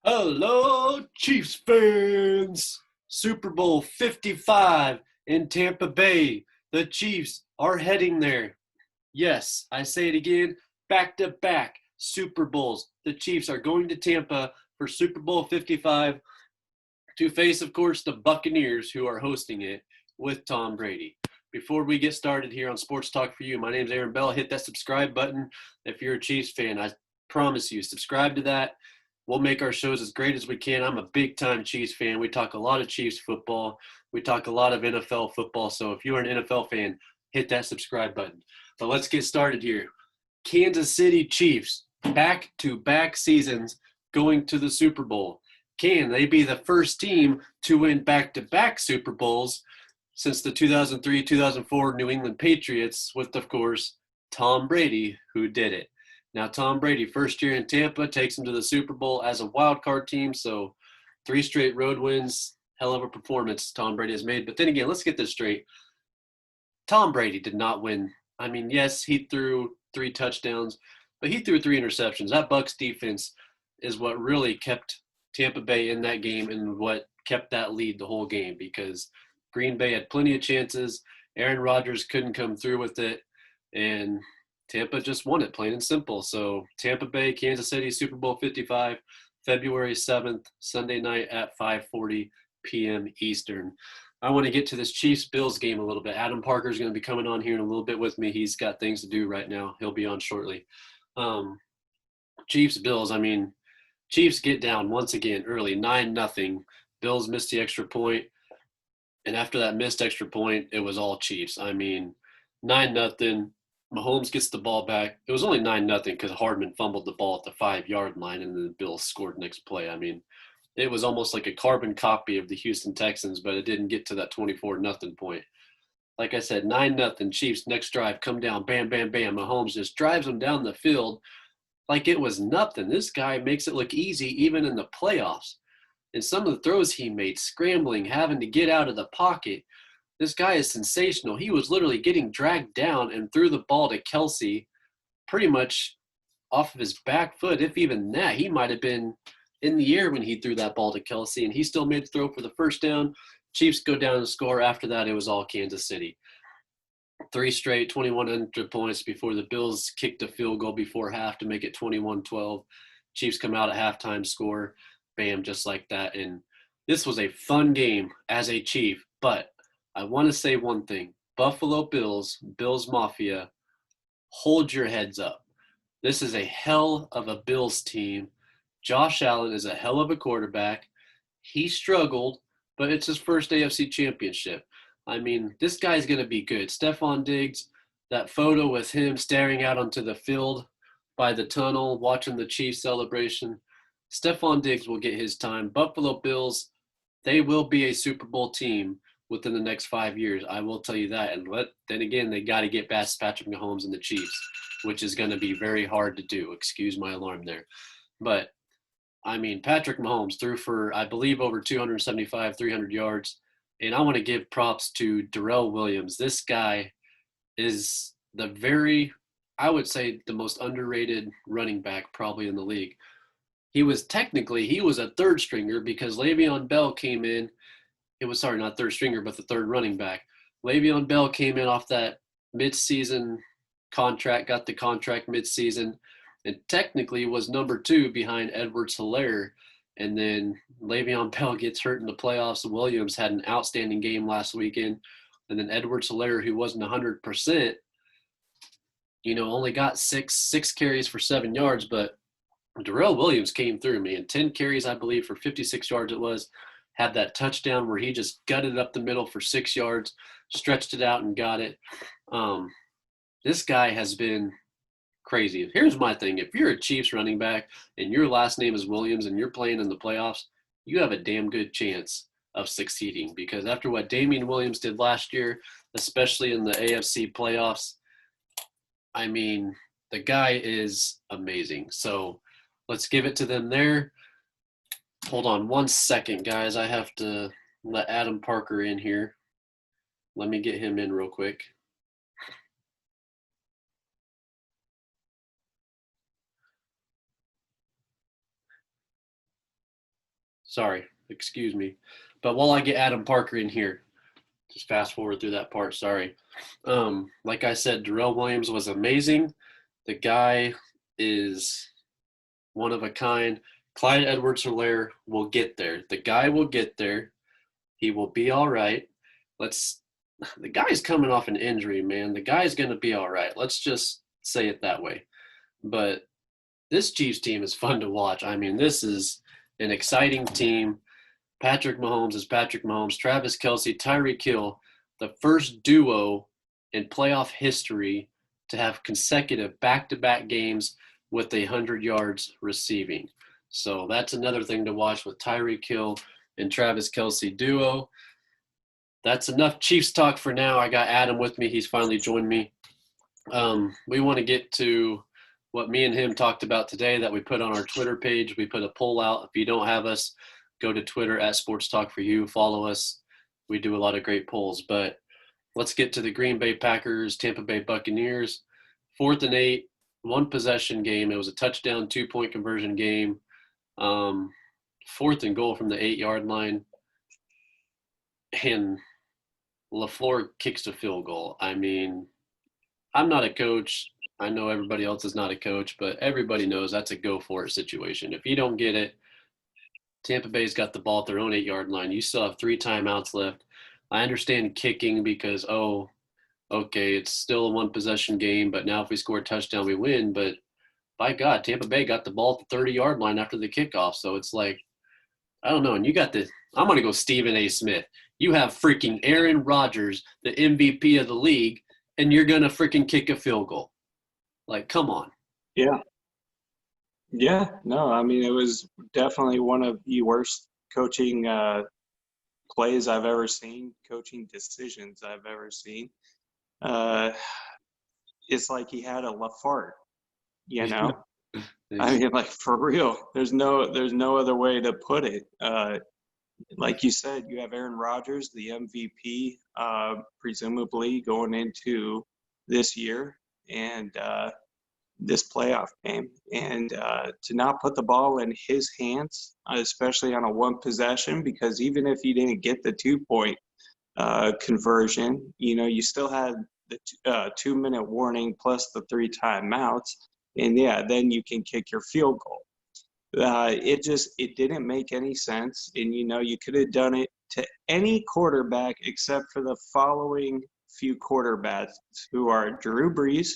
Hello, Chiefs fans! Super Bowl 55 in Tampa Bay. The Chiefs are heading there. Yes, I say it again, back to back Super Bowls. The Chiefs are going to Tampa for Super Bowl 55 to face, of course, the Buccaneers, who are hosting it with Tom Brady. Before we get started here on Sports Talk for You, my name is Aaron Bell. Hit that subscribe button if you're a Chiefs fan. I promise you, subscribe to that. We'll make our shows as great as we can. I'm a big time Chiefs fan. We talk a lot of Chiefs football. We talk a lot of NFL football. So if you're an NFL fan, hit that subscribe button. But let's get started here. Kansas City Chiefs, back to back seasons going to the Super Bowl. Can they be the first team to win back to back Super Bowls since the 2003 2004 New England Patriots, with, of course, Tom Brady, who did it? Now, Tom Brady, first year in Tampa, takes him to the Super Bowl as a wild card team. So 3 straight road wins, hell of a performance Tom Brady has made. But then again, let's get this straight. Tom Brady did not win. I mean, yes, he threw 3 touchdowns, but he threw 3 interceptions. That Bucs defense is what really kept Tampa Bay in that game and what kept that lead the whole game, because Green Bay had plenty of chances. Aaron Rodgers couldn't come through with it, and Tampa just won it, plain and simple. So Tampa Bay, Kansas City, Super Bowl 55, February 7th, Sunday night at 5:40 p.m. Eastern. I want to get to this Chiefs-Bills game a little bit. Adam Parker is going to be coming on here in a little bit with me. He's got things to do right now. He'll be on shortly. Chiefs-Bills, I mean, Chiefs get down once again early, 9-0. Bills missed the extra point. And after that missed extra point, it was all Chiefs. I mean, 9-0. Mahomes gets the ball back. It was only 9-0 because Hardman fumbled the ball at the 5-yard line, and then the Bills scored next play. I mean, it was almost like a carbon copy of the Houston Texans, but it didn't get to that 24-0 point. Like I said, 9-0. Chiefs next drive come down, bam, bam, bam. Mahomes just drives them down the field like it was nothing. This guy makes it look easy even in the playoffs. And some of the throws he made, scrambling, having to get out of the pocket. This guy is sensational. He was literally getting dragged down and threw the ball to Kelsey pretty much off of his back foot, if even that. He might have been in the air when he threw that ball to Kelsey, and he still made the throw for the first down. Chiefs go down and score. After that, it was all Kansas City. 3 straight 2,100 points before the Bills kicked a field goal before half to make it 21-12. Chiefs come out at halftime, score, bam, just like that. And this was a fun game as a Chief, but I want to say one thing. Buffalo Bills, Bills Mafia, hold your heads up. This is a hell of a Bills team. Josh Allen is a hell of a quarterback. He struggled, but it's his first AFC championship. I mean, this guy's going to be good. Stephon Diggs, that photo with him staring out onto the field by the tunnel, watching the Chiefs celebration. Stephon Diggs will get his time. Buffalo Bills, they will be a Super Bowl team within the next 5 years. I will tell you that. And then again, they got to get past Patrick Mahomes and the Chiefs, which is going to be very hard to do. Excuse my alarm there. But, I mean, Patrick Mahomes threw for, I believe, over 275, 300 yards. And I want to give props to Darrell Williams. This guy is I would say, the most underrated running back probably in the league. He was a third stringer because Le'Veon Bell came in. Not third stringer, but the third running back. Le'Veon Bell came in off that midseason contract, got the contract midseason, and technically was number 2 behind Edwards-Helaire. And then Le'Veon Bell gets hurt in the playoffs. Williams had an outstanding game last weekend. And then Edwards-Helaire, who wasn't 100%, only got six carries for 7 yards. But Darrell Williams came through, man. 10 carries, I believe, for 56 yards it was. Had that touchdown where he just gutted up the middle for 6 yards, stretched it out and got it. This guy has been crazy. Here's my thing. If you're a Chiefs running back and your last name is Williams and you're playing in the playoffs, you have a damn good chance of succeeding, because after what Damian Williams did last year, especially in the AFC playoffs, I mean, the guy is amazing. So let's give it to them there. Hold on one second, guys. I have to let Adam Parker in here. Let me get him in real quick. Sorry, excuse me. But while I get Adam Parker in here, just fast forward through that part. Sorry. Like I said, Darrell Williams was amazing. The guy is one of a kind. Clyde Edwards-Helaire will get there. The guy will get there. He will be all right. Let's. The guy's coming off an injury, man. The guy's going to be all right. Let's just say it that way. But this Chiefs team is fun to watch. I mean, this is an exciting team. Patrick Mahomes is Patrick Mahomes. Travis Kelce, Tyreek Hill, the first duo in playoff history to have consecutive back-to-back games with 100 yards receiving. So that's another thing to watch with Tyreek Hill and Travis Kelce duo. That's enough Chiefs talk for now. I got Adam with me. He's finally joined me. We want to get to what me and him talked about today that we put on our Twitter page. We put a poll out. If you don't have us, go to Twitter at Sports Talk for You. Follow us. We do a lot of great polls. But let's get to the Green Bay Packers, Tampa Bay Buccaneers. 4th and 8, one possession game. It was a touchdown, 2-point conversion game. 4th and goal from the 8-yard line. And LaFleur kicks a field goal. I mean, I'm not a coach. I know everybody else is not a coach, but everybody knows that's a go-for-it situation. If you don't get it, Tampa Bay's got the ball at their own 8-yard line. You still have 3 timeouts left. I understand kicking because, okay, it's still a one-possession game, but now if we score a touchdown, we win. But by God, Tampa Bay got the ball at the 30-yard line after the kickoff. So it's like, I don't know. And you got the – I'm going to go Stephen A. Smith. You have freaking Aaron Rodgers, the MVP of the league, and you're going to freaking kick a field goal. Like, come on. Yeah. Yeah. No, I mean, it was definitely one of the worst coaching plays I've ever seen, coaching decisions I've ever seen. It's like he had a LaFart, you know? I mean, like, for real. There's no other way to put it. Like you said, you have Aaron Rodgers, the MVP, presumably going into this year and this playoff game. And to not put the ball in his hands, especially on a one possession, because even if you didn't get the 2-point conversion, you still had the 2-minute warning plus the 3 timeouts. And yeah, then you can kick your field goal. It didn't make any sense. And, you could have done it to any quarterback except for the following few quarterbacks, who are Drew Brees,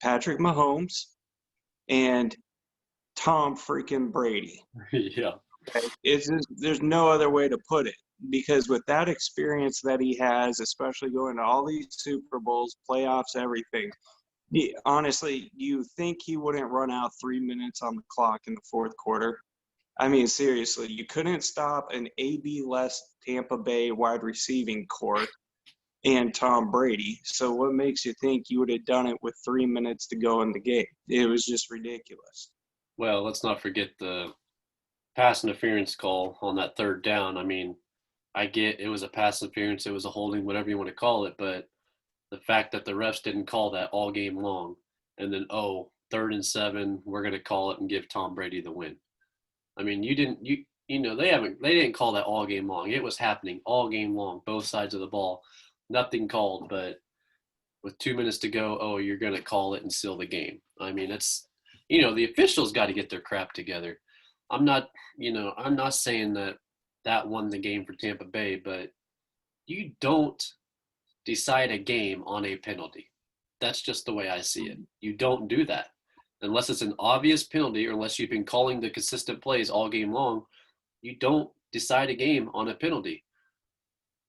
Patrick Mahomes, and Tom freaking Brady. Yeah. Okay? There's no other way to put it, because with that experience that he has, especially going to all these Super Bowls, playoffs, everything, honestly, you think he wouldn't run out 3 minutes on the clock in the fourth quarter? I mean, seriously, you couldn't stop an AB-less Tampa Bay wide receiving core and Tom Brady. So what makes you think you would have done it with 3 minutes to go in the game? It was just ridiculous. Well, let's not forget the pass interference call on that 3rd down. I mean, I get it was a pass interference, it was a holding, whatever you want to call it, but the fact that the refs didn't call that all game long, and then 3rd and 7, we're going to call it and give Tom Brady the win. I mean, they didn't call that all game long. It was happening all game long, both sides of the ball. Nothing called, but with 2 minutes to go, you're going to call it and seal the game. I mean, it's the officials got to get their crap together. I'm not saying that won the game for Tampa Bay, but you don't decide a game on a penalty. That's just the way I see it. You don't do that. Unless it's an obvious penalty, or unless you've been calling the consistent plays all game long, you don't decide a game on a penalty.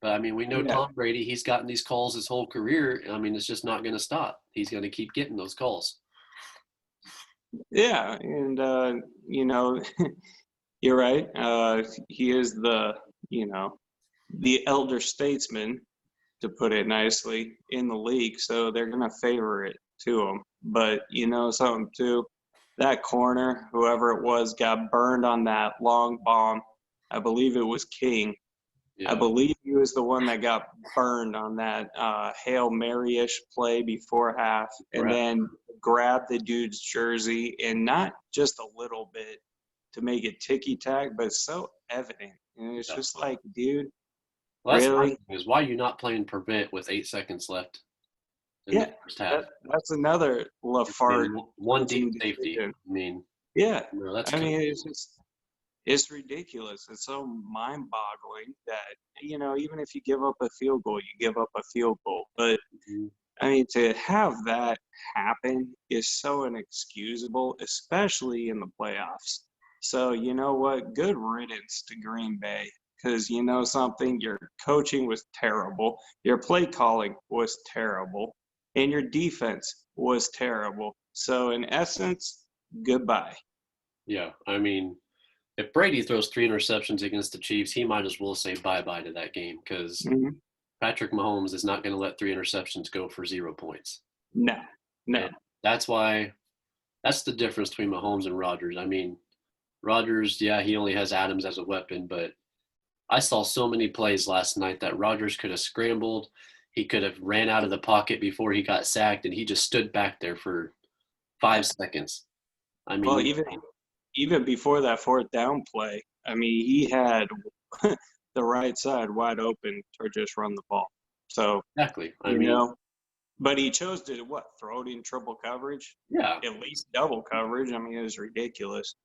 But, I mean, we know Tom Brady, he's gotten these calls his whole career. I mean, it's just not going to stop. He's going to keep getting those calls. Yeah, and, you're right. He is the elder statesman, to put it nicely, in the league, so they're going to favor it to him. But something too, that corner, whoever it was, got burned on that long bomb. I believe it was King. Yeah. I believe he was the one that got burned on that Hail Mary-ish play before half, and then grabbed the dude's jersey, and not just a little bit to make it ticky-tack, but it's so evident. And it's Yeah. just like, dude, Well, that's my really? thing is why are you not playing prevent with 8 seconds left in the Yeah, first half? that's another I Lafart mean, one deep coaching safety. decision. I mean, Yeah, that's I kind mean, of it's ridiculous. It's so mind-boggling that, even if you give up a field goal, you give up a field goal. But cool. I mean, to have that happen is so inexcusable, especially in the playoffs. So, you know what? Good riddance to Green Bay. Because you know something? Your coaching was terrible, your play calling was terrible, and your defense was terrible. So, in essence, goodbye. Yeah, I mean, if Brady throws 3 interceptions against the Chiefs, he might as well say bye-bye to that game because Mhm. Patrick Mahomes is not going to let 3 interceptions go for 0 points. No, no. And that's the difference between Mahomes and Rodgers. I mean, Rodgers, yeah, he only has Adams as a weapon, but I saw so many plays last night that Rodgers could have scrambled. He could have ran out of the pocket before he got sacked, and he just stood back there for 5 seconds. I Well, mean, even before that fourth down play, I mean, he had the right side wide open to just run the ball. So, exactly. I you mean, know, but he chose to what? Throw it in triple coverage, yeah. at least double coverage. I mean, it was ridiculous.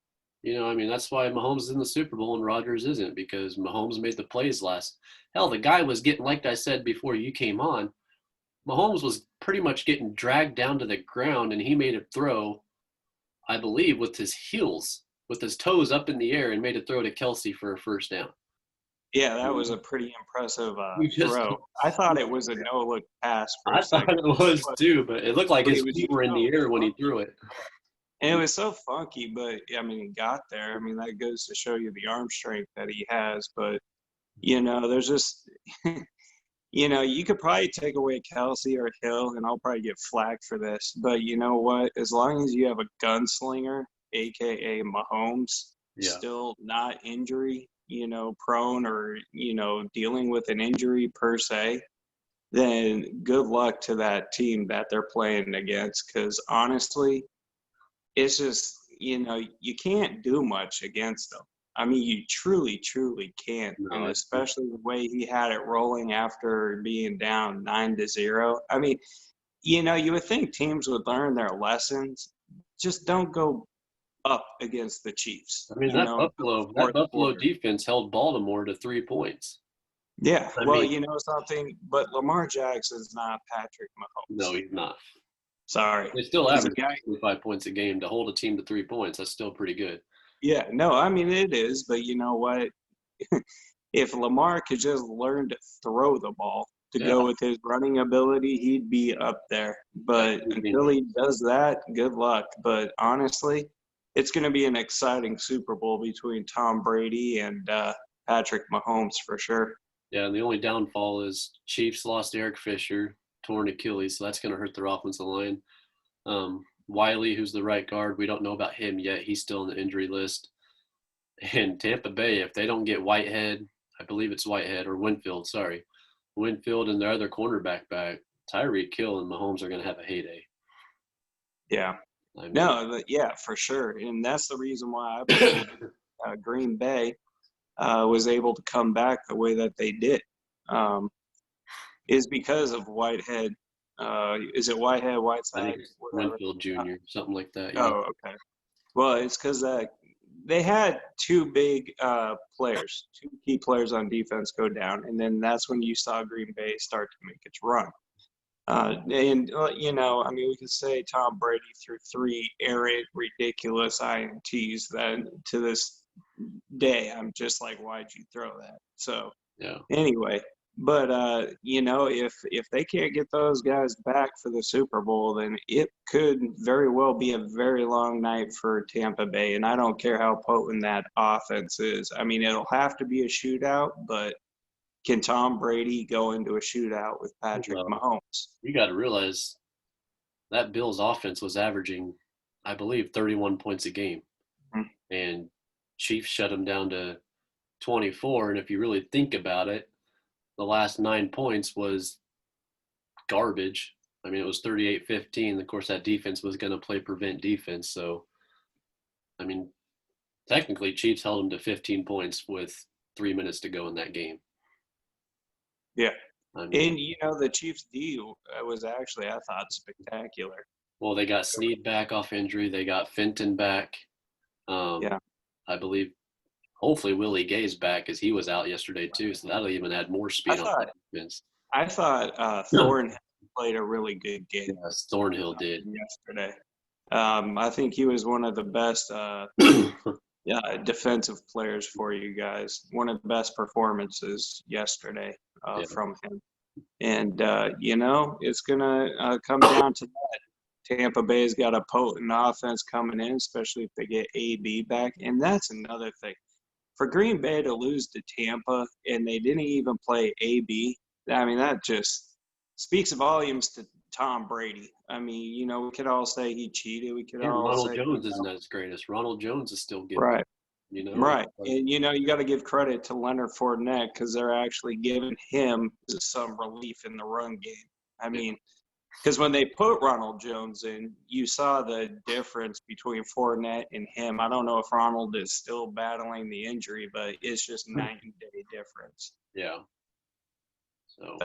I mean, that's why Mahomes is in the Super Bowl and Rodgers isn't because Mahomes made the plays last. Hell, the guy was getting, like I said before you came on, Mahomes was pretty much getting dragged down to the ground and he made a throw, I believe, with his heels, with his toes up in the air and made a throw to Kelsey for a first down. Yeah, that was a pretty impressive You just, throw. I thought it was a no look pass for a I thought second, it was too, but it looked like but his it was feet were in so the air when he funky. threw it. And it was so funky, but I mean, he got there. I mean, that goes to show you the arm strength that he has. But there's just, you could probably take away Kelsey or Hill, and I'll probably get flack for this. But you know what? As long as you have a gunslinger, aka Mahomes, Yeah. still not injury, prone or dealing with an injury per se, then good luck to that team that they're playing against. Because honestly, it's just you can't do much against them. I mean, you truly, truly can't, and No, especially the way he had it rolling after being down 9-0. I mean, you would think teams would learn their lessons. Just don't go up against the Chiefs. I mean Until the That fourth Buffalo quarter. defense held Baltimore to 3 points. Yeah, I well, mean, you know something, but Lamar Jackson's not Patrick no, Mahomes. he's not. Sorry, They still he's a average guy. 25 points a game to hold a team to 3 points. That's still pretty good. Yeah, no, I mean it is, but you know what? If Lamar could just learn to throw the ball to Yeah, go with his running ability, he'd be up there. that's But the thing. until he does that, good luck. But honestly, it's going to be an exciting Super Bowl between Tom Brady and Patrick Mahomes for sure. Yeah, and the only downfall is Chiefs lost Eric Fisher, torn Achilles, so that's going to hurt their offensive line. Wiley, who's the right guard, we don't know about him yet. He's still on the injury list. And Tampa Bay, if they don't get Whitehead, I believe it's Whitehead or Winfield, sorry. Winfield and their other cornerback back, Tyreek Hill and Mahomes are going to have a heyday. Yeah. I mean, No, yeah, for sure. And that's the reason why I believe Green Bay was able to come back the way that they did. Is because of Whitehead. Is it Whitehead, I think Whiteside, it's whatever? Winfield Jr., something like that. Yeah. Oh, okay. Well, it's because they had two big players, two key players on defense go down, and then that's when you saw Green Bay start to make its run. I mean, we could say Tom Brady threw three errant, ridiculous INTs that to this day, I'm just like, why'd you throw that? So Yeah. anyway, but if they can't get those guys back for the Super Bowl, then it could very well be a very long night for Tampa Bay. And I don't care how potent that offense is. I mean, it'll have to be a shootout, but can Tom Brady go into a shootout with Patrick Well, Mahomes? you got to realize that Bills offense was averaging, I believe, 31 points a game. Mhm. And Chiefs shut them down to 24. And if you really think about it, the last 9 points was garbage. I mean, it was 38-15. Of course, that defense was going to play prevent defense. So, I mean, Technically, Chiefs held them to 15 points with 3 minutes to go in that game. Yeah. I mean, And, the Chiefs' D was actually, I thought, spectacular. well, they got Snead back off injury. They got Fenton back. Yeah. I believe, hopefully, Willie Gay's back because he was out yesterday too. So that'll even add more I speed on thought that defense. Thorne played a really good game Yes, Thornhill did. yesterday. I think he was one of the best defensive players for you guys. One of the best performances yesterday Yeah. from him. And, it's going to come down to that. Tampa Bay's got a potent offense coming in, especially if they get AB back. And that's another thing. For Green Bay to lose to Tampa and they didn't even play AB, I mean, that just speaks volumes to Tom Brady. I mean, we could all say he cheated. We could And all Ronald say, Jones isn't at his greatest. Ronald Jones is still getting, right. Right. Like, And, you got to give credit to Leonard Fournette because they're actually giving him some relief in the run game. I mean, because when they put Ronald Jones in, you saw the difference between Fournette and him. I don't know if Ronald is still battling the injury, but it's just night and day difference. yeah. So,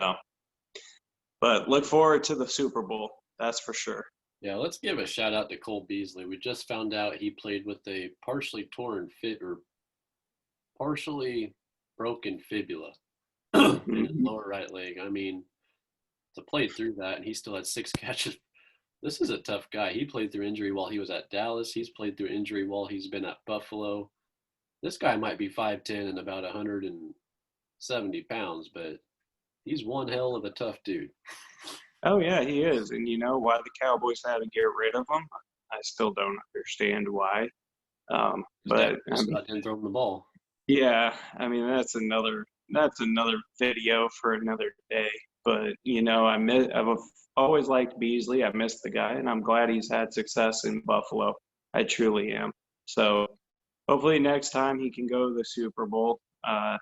but look forward to the Super Bowl. That's for sure. Yeah, let's give a shout out to Cole Beasley. We just found out he played with a partially torn or partially broken fibula in his lower right leg. I mean, to play through that, and he still had 6 catches. This is a tough guy. He played through injury while he was at Dallas. He's played through injury while he's been at Buffalo. This guy might be 5'10" and about 170 pounds, but he's one hell of a tough dude. Oh, yeah, he is. And you know why the Cowboys had to get rid of him? I still don't understand why. But didn't throw him the ball. Yeah, I mean that's another video for another day. But I've always liked Beasley. I missed the guy, and I'm glad he's had success in Buffalo. I truly am. So hopefully next time he can go to the Super Bowl. But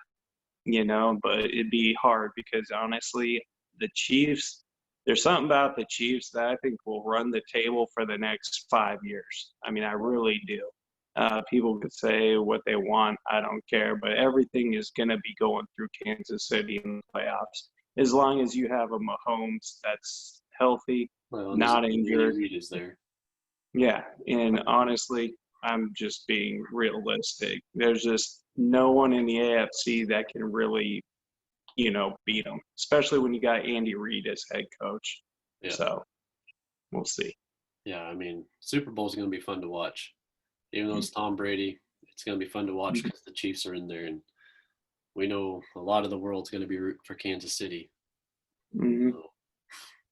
it'd be hard because honestly, the Chiefs. There's something about the Chiefs that I think will run the table for the next 5 years. I mean, I really do. People could say what they want. I don't care. But everything is going to be going through Kansas City in the playoffs. As long as you have a Mahomes that's healthy, not injured. Reed is there. Yeah. And honestly, I'm just being realistic. There's just no one in the AFC that can really, beat them, especially when you got Andy Reid as head coach. Yeah. So we'll see. Yeah. I mean, Super Bowl is going to be fun to watch. Even though it's Tom Brady, it's going to be fun to watch because the Chiefs are in there, and we know a lot of the world's going to be rooting for Kansas City. Mm-hmm. So.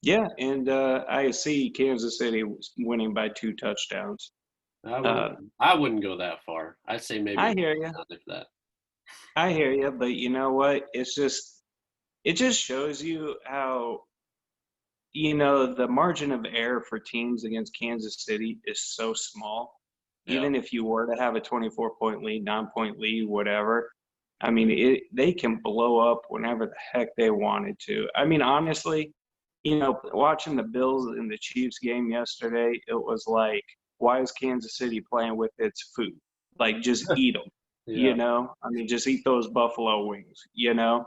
Yeah, and I see Kansas City winning by 2 touchdowns. I wouldn't go that far. I'd say maybe. I hear you. That. I hear you, but you know what? It just shows you how the margin of error for teams against Kansas City is so small. Yeah. Even if you were to have a 24-point lead, 9-point lead, whatever, I mean, they can blow up whenever the heck they wanted to. I mean, honestly, watching the Bills and the Chiefs game yesterday, it was like, why is Kansas City playing with its food? Like, just eat them, yeah. I mean, just eat those buffalo wings, Yeah,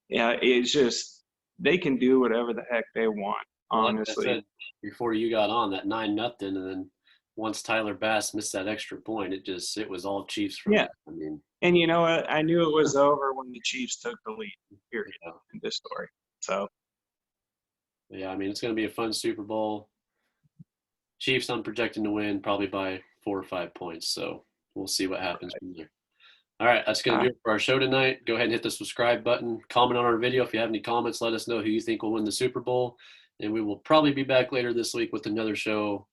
it's just they can do whatever the heck they want, honestly. Like I said before you got on, that 9-0, and then once Tyler Bass missed that extra point, it was all Chiefs from yeah. That. I mean, and you know what? I knew it was over when the Chiefs took the lead. Period. In this story. So. Yeah, I mean it's going to be a fun Super Bowl. Chiefs, I'm projecting to win probably by 4 or 5 points. So we'll see what happens from there. All right, that's going to do it for our show tonight. Go ahead and hit the subscribe button. Comment on our video if you have any comments. Let us know who you think will win the Super Bowl, and we will probably be back later this week with another show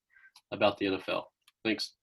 about the NFL. Thanks.